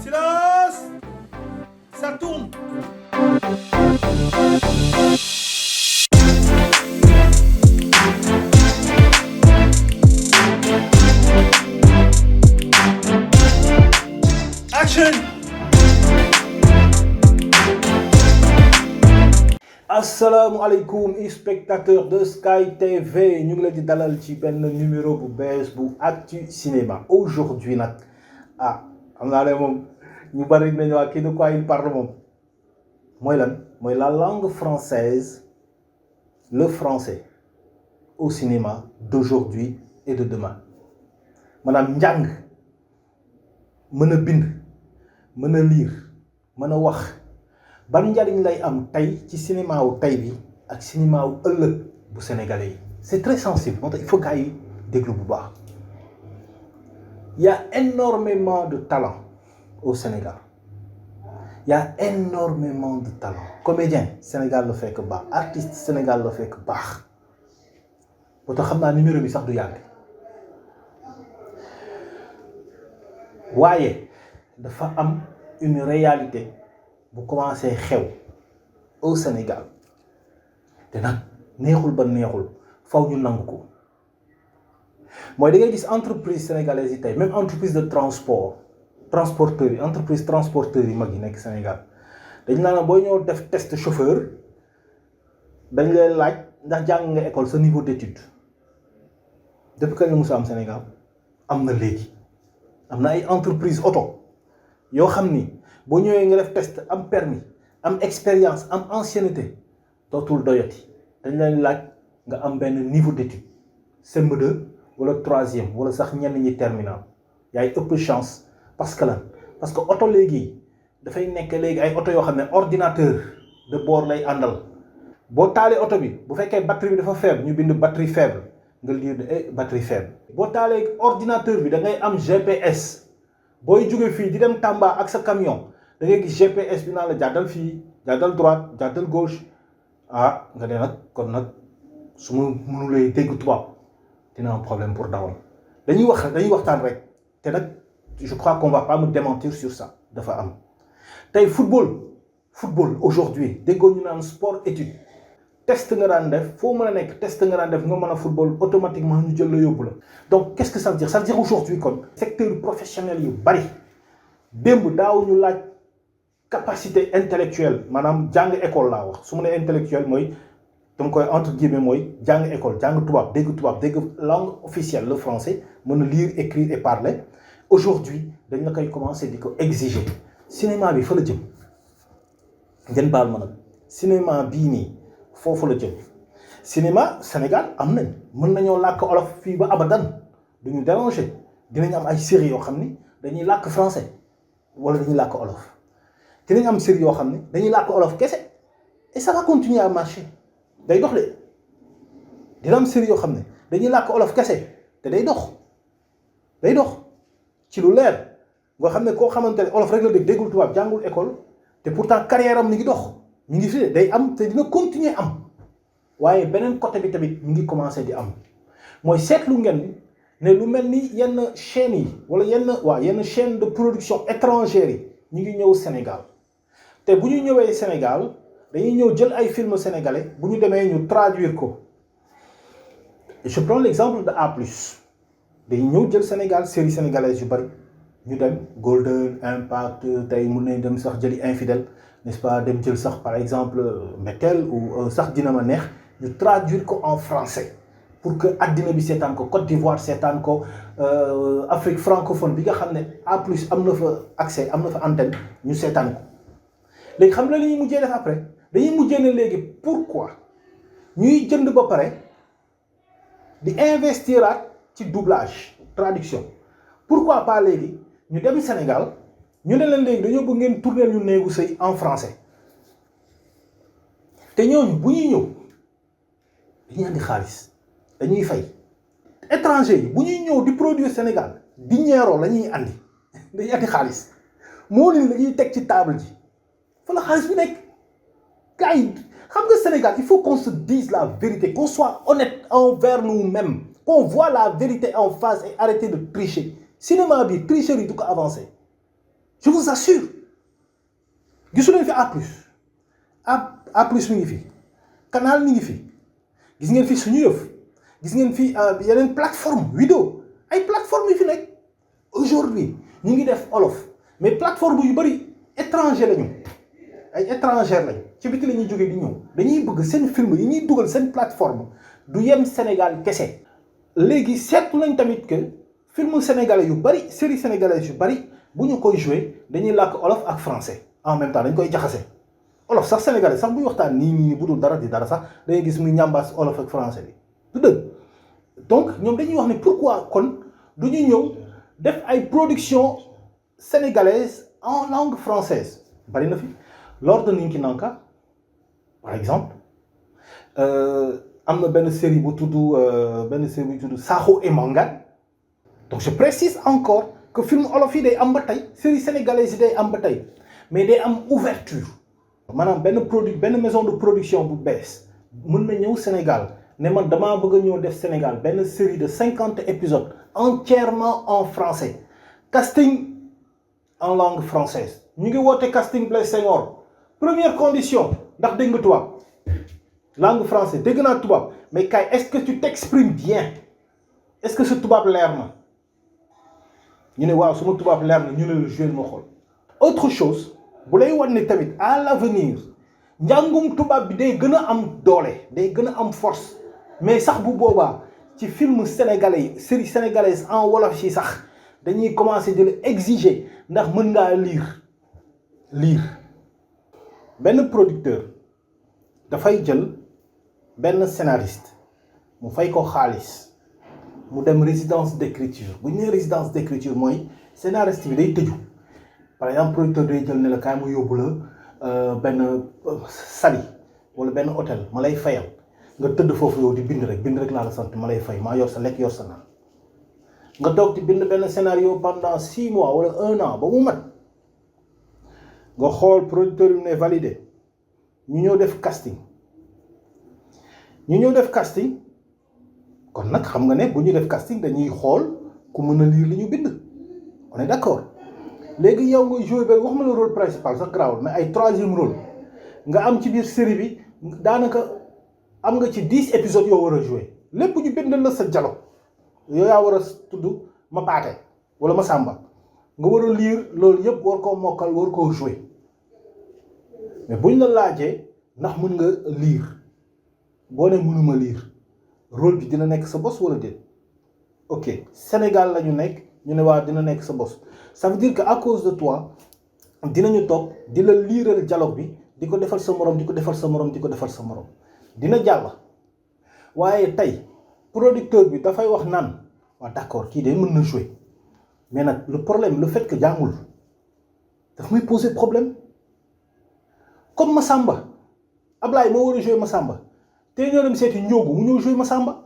Silence! Ça tourne! Action! Asalaamaaleykum spectateurs de Sky TV ñu ngi leen di dalal ci benn numéro bu bees bu Actu Cinéma aujourd'hui nag xam naa ne moom ñu bari nañu waa kii de quoi il parle moom mooy lan mooy la langue française, le français au cinéma d'aujourd'hui et de demain maanaam njàng mën a bind mën a lire mën a wax ban njariñ lay am tey ci cinéma wu tey bi ak cinéma wu ëllëg bu sénégalais yi c'est très sensible moo tax il faut gars yi déglu bu baax. Il y a énormément de talent au Sénégal. Il y a énormément de talent. Comédien Sénégal la fekk baax artiste Sénégal la fekk baax boo tax xam naa numéro bi sax du yàgg waaye dafa am une réalité bu commencé xew au Sénégal te nag neexul ba neexul faw ñu nangu ko mooy da ngay gis entreprise sénégalaise yi tey même entreprise de transporteurs yi entreprise transporteurs yi mag yi nekk Sénégal dañ naan booy ñëw def test chauffeur dañ leen laaj ndax jàng nga école sa niveau d'étude depuis kañ la musa am Sénégal am na léegi am na ay entreprise auto yoo xam ni boo ñëwee nga def test am permis am expérience am ancienneté dootul doyati dañ leen laaj nga am benn niveau d'étude CM2 wala troisième wala sax ñenn ñi terminal yaay ëpp chance parce que lan parce que oto léegi dafay nekk léegi ay oto yoo xam ne ordinateur de bord lay àndal boo taalee oto bi bu fekkee batterie bi dafa faible ñu bind batterie faible nga lire de batterie faible. boo taalee ordinateur bi da ngay am GPS booy jóge fii di dem Tamba ak sa camion da ngay gis GPS bi naa la jàddal fii jàddal droite jàddal gauche nga ne nag kon nag su ma mënulee dégg tubaab dina am problème pour dawal dañuy waxtaan rek te nag je crois qu'on va pas me démentir sur ça dafa am tey football aujourd'hui déggoo ñu naan sport étude test nga daan def foo mën a nekk test nga daan def nga mën a football automatiquement ñu jël la yóbbu la donc qu'est-ce que ça veut dire aujourd'hui kon secteur professionnel yu bari démb daaw ñu laaj capacité intellectuelle maanaam jàng école laa wax su ma nee intellectuelle mooy dama koy entre guillemets mooy jàng école jàng tubaab dégg langue officielle le français mën a lire écrire et parler aujourd'hui dañ la koy commencer di ko exiger cinéma bi fa la jëm ngeen baal ma nag cinéma bii nii foofu la jëm cinéma Sénégal am nañ mën nañoo làkk olof fii ba abadan duñu déranger dinañ am ay séries yoo xam ni dañuy làkk français wala dañuy làkk olof dinañ am séries yoo xam ne dañuy làkk olof kese et ça va continuer à marcher day dox de dina am série yoo xam ne dañuy làkk olof kese te day dox ci lu leer nga xam ne koo xamante ne olof rek la dégg déggul tubaab jàngul école te pourtant carrière am mi ngi dox mi ngi fi day am te dina continuer am waaye beneen côté bi tamit mi ngi commencer di am mooy seetlu ngeen ne lu mel ni yenn chaînes yi wala yenn chaîne de production étrangères yi ñu ngi ñëw Sénégal te bu ñu ñëwee Sénégal dañuy ñëw jël ay films sénégalais bu ñu demee ñu traduire ko je prends l'exemple de A+. dañuy ñëw jël Sénégal série sénégalaise yu bari ñu dem Golden Impact tey mun nañ dem sax jëli Infidèles n'est-ce pas dem jël sax par exemple Metel ou sax Dina Ma Neex ñu traduire ko en français pour que addina bi seetaan ko Côte d'Ivoire seetaan ko Afrique francophone bi nga xam ne A+ am na fa accès am na fa antenne ñu seetaan ko léegi xam nga li ñuy mujjee def après dañuy mujjee ne léegi pourquoi ñuy jënd ba pare di investiraat ci doublage traduction pourquoi pas léegi ñu dem Sénégal ñu ne leen léegi dañoo bëgg ngeen tourner ñu néegu sëy en français te ñooñu bu ñuy ñëw dañuy andi xaalis dañuy fay étranger yi bu ñuy ñëw di produire Sénégal dinheiro la ñuy andi dañuy andi xaalis moo leen la ñuy teg ci table ji fa la xaalis bi nekk gars yi xam nga Sénégal il faut qu'on se dise la vérité qu'on soit honnête envers nous-mêmes qu'on voit la vérité en face et arrêter de tricher cinéma bi tricherie du ko avancé je vous assure gisu leen fi A plus mi ngi fi Canal mi ngi fi gis ngeen fi suñu yëf gis ngeen fi yeneen plateforme vidéo ay plateforme yi fi nekk aujourd'hui ñu ngi def olof mais plateforme yu bëri étranger lañu ay étranger lañu ci biti la ñuy jógee di ñëw dañuy bëgg seen film yi ñuy dugal seen plateforme du yem Sénégal kese léegi seetlu nañ tamit que film sénégalais yu bëri série sénégalaises yu bëri bu ñu koy joué dañuy làkk olof ak français en même temps dañ koy jaxase olof sax sénégalais sax buy waxtaan nii bu dul dara di dara sax dangay gis muy ñambaas olof ak français bi du dëgg donc ñoom dañuy wax ne pourquoi kon du ñu ñëw def ay production sénégalaise en langue française bari na fi Lord Ninki Nanka par exemple am na benn série bu tudd Sakho et Mangane donc je précise encore que film olof yi day am ba tey série sénégalaise yi day am ba tey mais day am ouverture maanaam benn maison de production bu bees mën na ñëw Sénégal ne man damaa bëgg a ñëw def Sénégal benn série de 50 épisodes entièrement en français casting en langue française ñu ngi woote casting Blaise Senghor première condition ndax dégg nga tubaab langue française dégg naa tubaab mais kay est-ce que tu t'exprimes bien est-ce que sa tubaab leer na ñu ne waaw suma tubaab leer na ñu ne le joué ma xool autre chose bu lay wan ne tamit à l'avenir njàngum tubaab bi day gën a am doole day gën a am force mais sax bu boobaa ci film sénégalais yi série sénégalaise en wolof yi sax dañuy commencer di la exiger ndax mën ngaa lire benn producteur dafay jël benn scénariste mu fay ko xaalis mu dem résidence d'écriture bu ñu nee résidence d'écriture mooy scénariste bi day tëju par exemple producteur day jël ne la kaay mu yóbbu la benn sali wala benn hôtel ma lay fayal nga tëdd foofu yow di bind rek laa la sant ma lay fay maa yor sa lekk yor sa naan nga toog di bind benn scénario pendant 6 mois wala 1 an ba mu mat nga xool producteur yi ne validé ñu ñëw def casting kon nag xam nga ne bu ñu def casting dañuy xool ku mën a lire li ñu bind on est d'accord léegi yow nga joué ba wax ma le rôle principal sax grawul mais ay 3e rôle nga am ci biir série bi daanaka am nga ci 10 épisodes yoo war a joué lépp ñu bindal la sa dialogue yow yaa war a tudd ma paate wala ma sàmba nga war a lire loolu yëpp war koo mokkal war koo joué mais buñ la laajee ndax mën nga lire boo ne mënuma lire rôle bi dina nekk sa bos wala déet ok Sénégal la ñu nekk ñu ne waa dina nekk sa bos ça veut dire que à cause de toi dinañu toog di la liiral dialogue bi di ko defal sa morom di ko defal sa morom di ko defal sa morom dina jàll waaye tey producteur bi dafay wax naan waa d'accord kii de mën na jouer mais nag le problème le fait que jàngul daf may poser problème comme Massamba Ablaye moo war a jouer Massamba te ñoo dem seeti Ndiogu mu ñëw jouer Massamba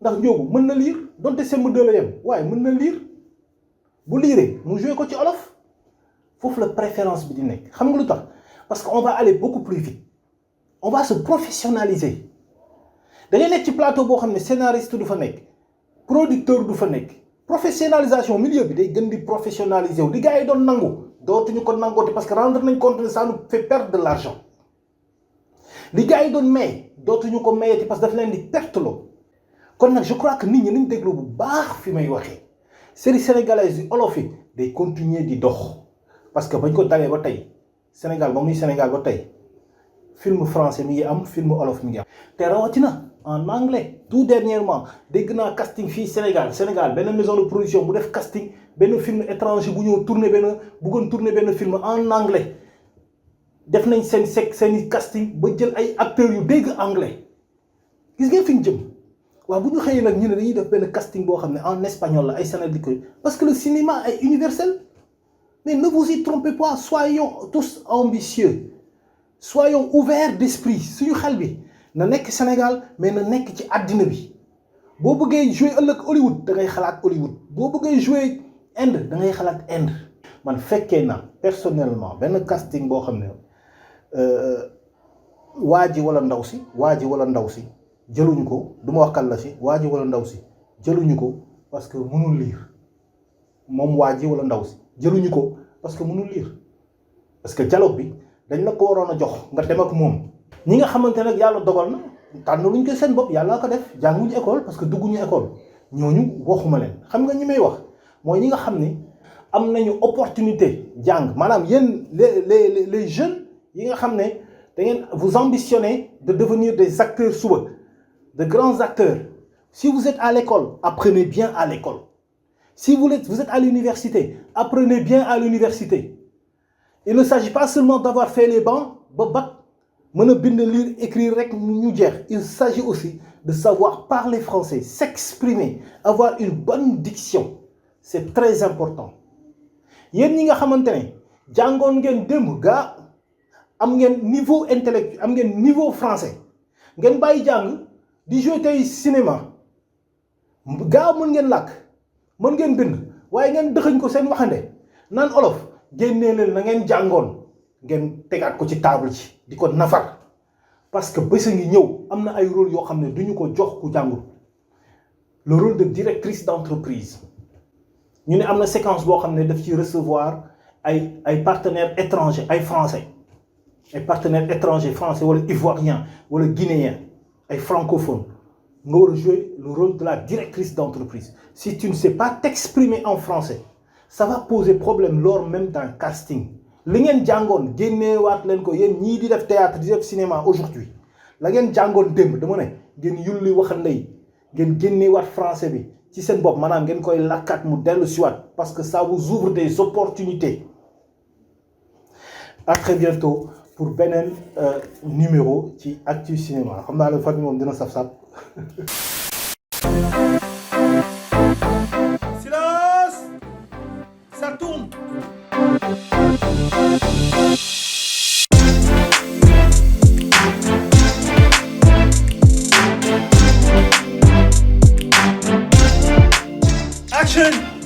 ndax Ndiogu mën na lire donte CM2 la yem waaye mën na lire bu liiree mu jouer ko ci olof foofu la préférence bi di nekk xam nga lu tax parce que on va aller beaucoup plus vite on va se professionnaliser da ngay nekk ci plateau boo xam ne scénariste du fa nekk producteur du fa nekk professionnalisation milieu bi day gën di professionnaliser wu li gars yi doon nangu dootuñu ko nangooti parce que rendre nañ compte que ça nous fait perdre de l'argent li gars yi doon maye dootuñu ko mayeti parce que daf leen di perte loo kon nag je crois que nit ñi nañ déglu bu baax fi may waxee série sénégalaise yi olof yi day continuer di dox parce que bañ ko dalee ba tey Sénégal ba muy Sénégal ba tey film français mi ngi am film olof mi ngi am te rawatina en anglais tout dernièrement dégg naa casting fii Sénégal benn maison de production bu def casting benn film étranger bu ñëw bëggoon tourner benn film en anglais def nañ seen casting ba jël ay acteurs yu dégg anglais gis ngeen fi ñu jëm waaw bu ñu xëyee nag ñu ne dañuy def benn casting boo xam ne en espagnol la ay sénégalais parce que le cinéma est universel mais ne vous y trompez pas soyons tous ambitieux soyons ouverts d'esprit suñu xel bi na nekk Sénégal mais na nekk ci àddina bi boo bëggee jouer ëllëg Hollywood da ngay xalaat Hollywood boo bëggee jouer Inde da ngay xalaat Inde man fekkee na personnellement benn casting boo xam ne waa ji wala ndaw si jëluñu ko du ma wax kan la si waa ji wala ndaw si jëluñu ko parce que mënul lire moom waa ji wala ndaw si jëluñu ko parce que mënul lire parce que dialogue bi dañ la ko waroon a jox nga dem ak moom. ñi nga xamante nag yàlla dogal na tànn luñ ko seen bopp yàlla ko def jànguñu école parce que dugguñu école ñooñu waxuma leen xam nga ñi may wax mooy ñi nga xam ni am nañu opportunité jàng maanaam yéen les jeunes yi nga xam ne da ngeen vous ambitionnez de devenir des acteurs suba de grands acteurs. Si vous êtes à l'école, apprenez bien à l'école. Si vous êtes à l'université, apprenez bien à l'université. Il ne s'agit pas seulement d'avoir fait les bancs, lire, écrire, il s'agit aussi de savoir parler français, s'exprimer, avoir une bonne diction. C'est très important. Yéen ñi nga xamantene jàngoon ngeen démb gaa am ngeen niveau intellectuel am ngeen niveau français ngeen bàyyi jàng di jouer tey cinéma gaa mën ngeen làkk mën ngeen bind waaye ngeen dëxëñ ko seen waxande naan olof génnee leen na ngeen jàngoon ngeen tegaat ko ci table ci di ko nafar parce que bés a ngi ñëw am na ay rôle yoo xam ne duñu ko jox ku jàngul le rôle de directrice d'entreprise ñu ne am na séquence boo xam ne daf ci recevoir ay partenaires étrangers ay français ay partenaires étrangers français wala ivoiriens wala guinéens ay francophones nga war a jouer le rôle de la directrice d'entreprise. Si tu ne sais pas t'exprimer en français ça va poser problème lors même d'un casting li ngeen jàngoon génneewaat leen ko yéen ñii di def théâtre di def cinéma aujourd'hui la ngeen jàngoon démb dama ne ngeen yulli waxande yi ngeen génneewaat français bi ci seen bopp maanaam ngeen koy lakkat mu dellu siwaat parce que ça vous ouvre des opportunités. À très bientôt pour beneen numéro ci Actu Cinéma xam naa la fan moom dina saf-saf. Silence, ça tourne. Action.